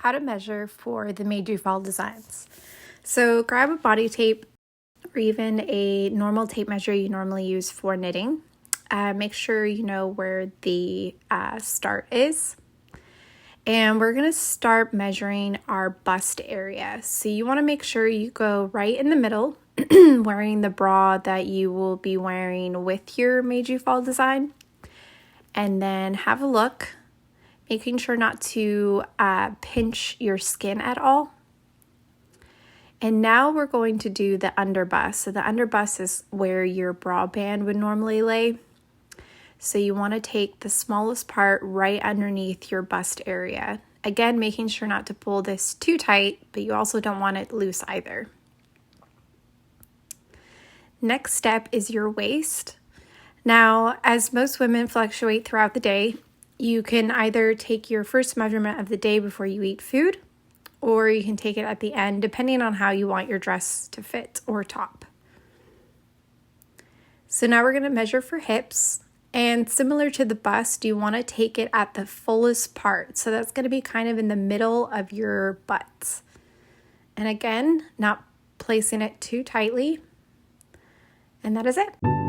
how to measure for the Maid You designs. So grab a body tape or even a normal tape measure you normally use for knitting. Make sure you know where the start is. And we're going to start measuring our bust area. So you want to make sure you go right in the middle, wearing the bra that you will be wearing with your Maid You design. And then have a look, making sure not to pinch your skin at all. And now we're going to do the underbust. So the underbust is where your bra band would normally lay. So you want to take the smallest part right underneath your bust area. Again, making sure not to pull this too tight, but you also don't want it loose either. Next step is your waist. Now, as most women fluctuate throughout the day, you can either take your first measurement of the day before you eat food, or you can take it at the end, depending on how you want your dress to fit or top. So now we're going to measure for hips. And similar to the bust, you want to take it at the fullest part. So that's going to be kind of in the middle of your butt. And again, not placing it too tightly. And that is it.